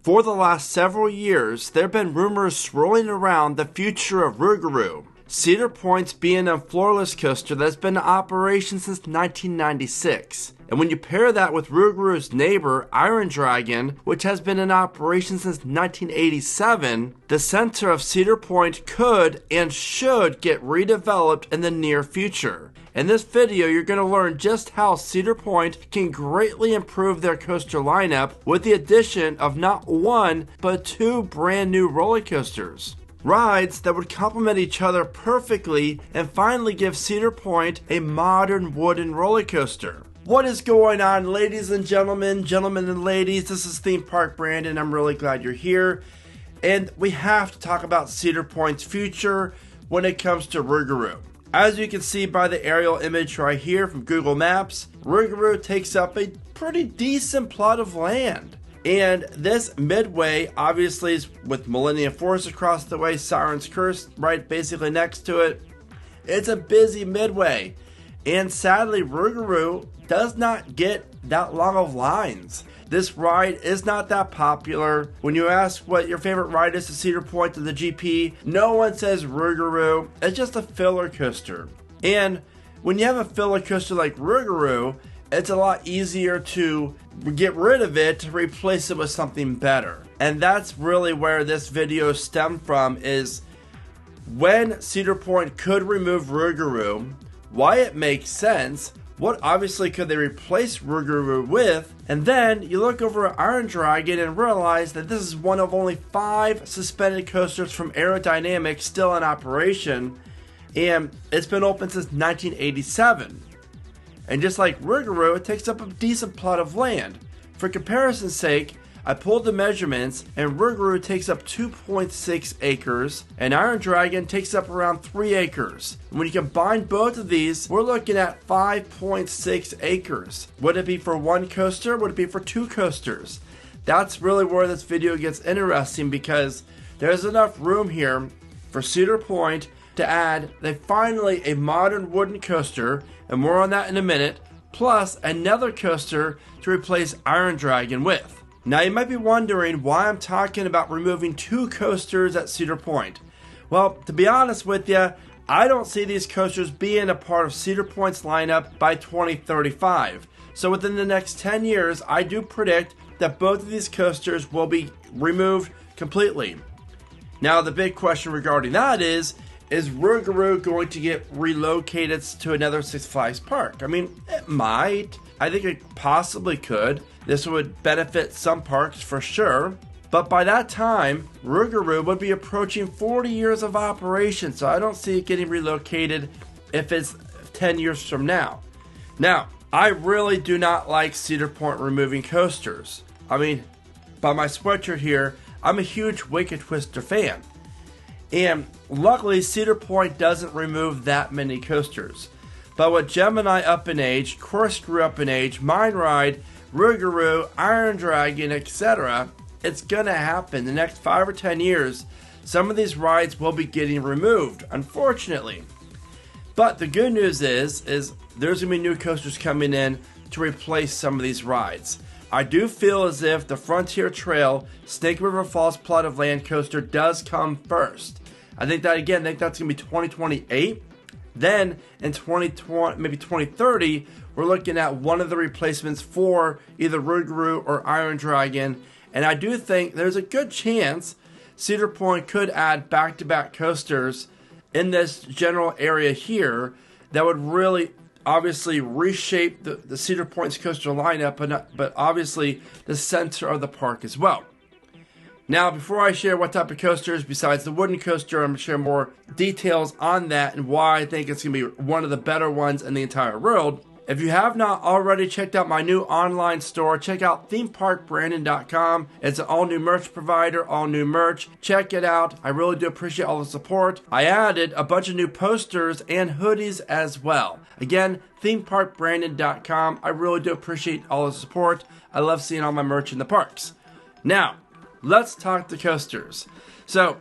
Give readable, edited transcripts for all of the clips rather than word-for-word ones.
For the last several years, there have been rumors swirling around the future of Rougarou, Cedar Point's B&M Floorless coaster that's been in operation since 1996. And when you pair that with Rougarou's neighbor, Iron Dragon, which has been in operation since 1987, the center of Cedar Point could and should get redeveloped in the near future. In this video, you're going to learn just how Cedar Point can greatly improve their coaster lineup with the addition of not one, but two brand new roller coasters. Rides that would complement each other perfectly and finally give Cedar Point a modern wooden roller coaster. What is going on, ladies and gentlemen and ladies? This is Theme Park Brandon. I'm really glad you're here. And we have to talk about Cedar Point's future when it comes to Rougarou. As you can see by the aerial image right here from Google Maps, Rougarou takes up a pretty decent plot of land. And this midway obviously is with Millennium Forest across the way, Siren's Curse right basically next to it. It's a busy midway. And sadly, Rougarou does not get that long of lines. This ride is not that popular. When you ask what your favorite ride is to Cedar Point to the GP, no one says Rougarou. It's just a filler coaster. And when you have a filler coaster like Rougarou, it's a lot easier to get rid of it to replace it with something better. And that's really where this video stemmed from, is when Cedar Point could remove Rougarou, why it makes sense, what obviously could they replace Rougarou with, and then you look over at Iron Dragon and realize that this is one of only 5 suspended coasters from Aerodynamics still in operation, and it's been open since 1987. And just like Rougarou, it takes up a decent plot of land. For comparison's sake, I pulled the measurements, and Rougarou takes up 2.6 acres, and Iron Dragon takes up around 3 acres. And when you combine both of these, we're looking at 5.6 acres. Would it be for one coaster? Would it be for 2 coasters? That's really where this video gets interesting, because there's enough room here for Cedar Point to add finally a modern wooden coaster, and more on that in a minute, plus another coaster to replace Iron Dragon with. Now you might be wondering why I'm talking about removing 2 coasters at Cedar Point. Well, to be honest with you, I don't see these coasters being a part of Cedar Point's lineup by 2035. So within the next 10 years, I do predict that both of these coasters will be removed completely. Now the big question regarding that is Rougarou going to get relocated to another Six Flags park? I mean, it might. I think it possibly could. This would benefit some parks for sure. But by that time, Rougarou would be approaching 40 years of operation, so I don't see it getting relocated if it's 10 years from now. Now, I really do not like Cedar Point removing coasters. I mean, by my sweatshirt here, I'm a huge Wicked Twister fan. And luckily, Cedar Point doesn't remove that many coasters. But with Gemini up in age, Corkscrew up in age, Mine Ride, Rougarou, Iron Dragon, etc., it's going to happen. The next 5 or 10 years, some of these rides will be getting removed, unfortunately. But the good news is there's going to be new coasters coming in to replace some of these rides. I do feel as if the Frontier Trail Snake River Falls plot of land coaster does come first. I think that's going to be 2028. Then in 2020, maybe 2030, we're looking at one of the replacements for either Rougarou or Iron Dragon. And I do think there's a good chance Cedar Point could add back-to-back coasters in this general area here that would really obviously reshape the Cedar Point's coaster lineup, but obviously the center of the park as well. Now, before I share what type of coasters besides the wooden coaster, I'm going to share more details on that and why I think it's going to be one of the better ones in the entire world. If you have not already checked out my new online store, check out themeparkbrandon.com. It's an all-new merch provider, all new merch. Check it out. I really do appreciate all the support. I added a bunch of new posters and hoodies as well. Again, themeparkbrandon.com. I really do appreciate all the support. I love seeing all my merch in the parks. Now, let's talk the coasters. So,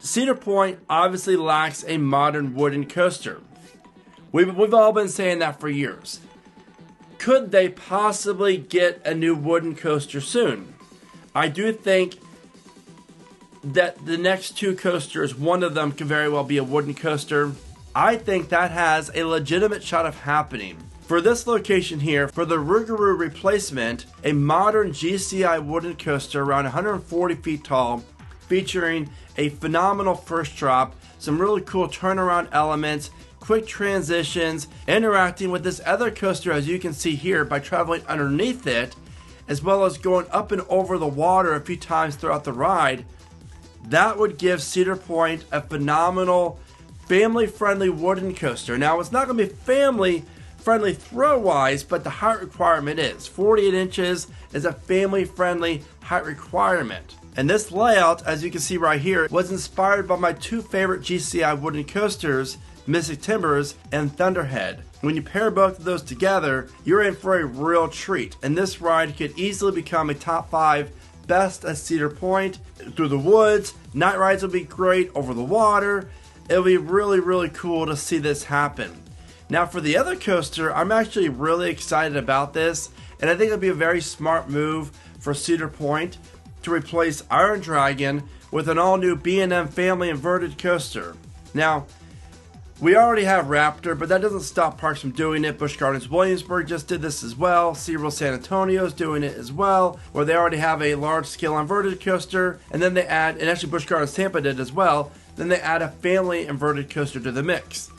Cedar Point obviously lacks a modern wooden coaster. We've all been saying that for years. Could they possibly get a new wooden coaster soon? I do think that the next two coasters, one of them could very well be a wooden coaster. I think that has a legitimate shot of happening. For this location here, for the Rougarou replacement, a modern GCI wooden coaster around 140 feet tall, featuring a phenomenal first drop, some really cool turnaround elements, quick transitions, interacting with this other coaster as you can see here by traveling underneath it, as well as going up and over the water a few times throughout the ride. That would give Cedar Point a phenomenal family-friendly wooden coaster. Now, it's not going to be family-friendly throw-wise, but the height requirement is. 48 inches is a family-friendly height requirement. And this layout, as you can see right here, was inspired by my two favorite GCI wooden coasters, Mystic Timbers and Thunderhead. When you pair both of those together, you're in for a real treat. And this ride could easily become a top 5 best at Cedar Point. Through the woods, night rides will be great, over the water. It'll be really, really cool to see this happen. Now for the other coaster, I'm actually really excited about this, and I think it'll be a very smart move for Cedar Point to replace Iron Dragon with an all-new B&M family inverted coaster. Now, we already have Raptor, but that doesn't stop parks from doing it. Busch Gardens Williamsburg just did this as well. SeaWorld San Antonio is doing it as well, where they already have a large-scale inverted coaster, and then they add, and actually Busch Gardens Tampa did as well, then they add a family inverted coaster to the mix.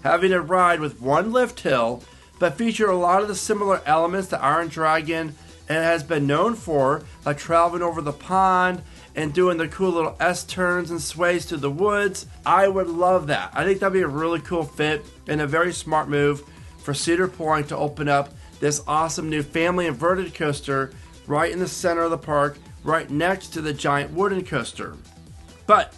Having a ride with one lift hill, but feature a lot of the similar elements that Iron Dragon has been known for, like traveling over the pond and doing the cool little S-turns and sways through the woods. I would love that. I think that'd be a really cool fit and a very smart move for Cedar Point to open up this awesome new family inverted coaster right in the center of the park, right next to the giant wooden coaster. But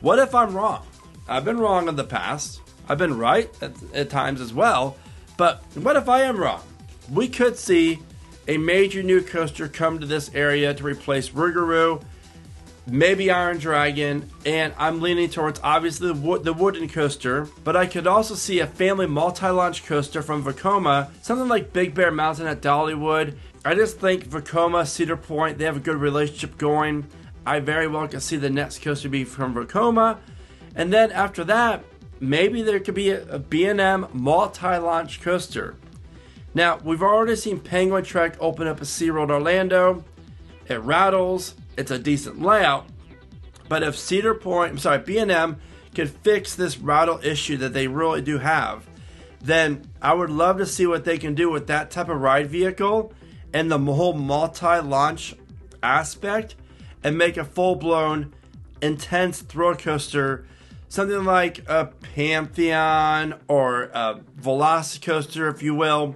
what if I'm wrong? I've been wrong in the past. I've been right at times as well. But what if I am wrong? We could see a major new coaster come to this area to replace Rougarou, maybe Iron Dragon, and I'm leaning towards obviously the wooden coaster, but I could also see a family multi-launch coaster from Vekoma, something like Big Bear Mountain at Dollywood. I just think Vekoma, Cedar Point, they have a good relationship going. I very well could see the next coaster be from Vekoma, and then after that, maybe there could be a B&M multi-launch coaster. Now, we've already seen Penguin Trek open up a SeaWorld Orlando. It rattles. It's a decent layout. But if B&M could fix this rattle issue that they really do have, then I would love to see what they can do with that type of ride vehicle and the whole multi-launch aspect and make a full-blown, intense thrill coaster, something like a Pantheon or a Velocicoaster, if you will.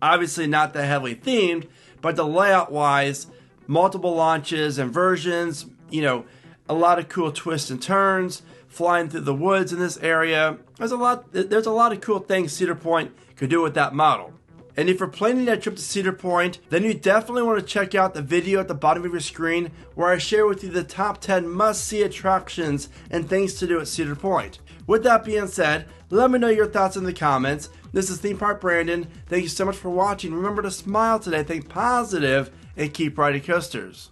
Obviously not that heavily themed, but the layout-wise, multiple launches and versions, a lot of cool twists and turns, flying through the woods in this area. There's a lot of cool things Cedar Point could do with that model. And if you're planning that trip to Cedar Point, then you definitely want to check out the video at the bottom of your screen where I share with you the top 10 must-see attractions and things to do at Cedar Point. With that being said, let me know your thoughts in the comments. This is Theme Park Brandon. Thank you so much for watching. Remember to smile today, think positive, and keep riding coasters.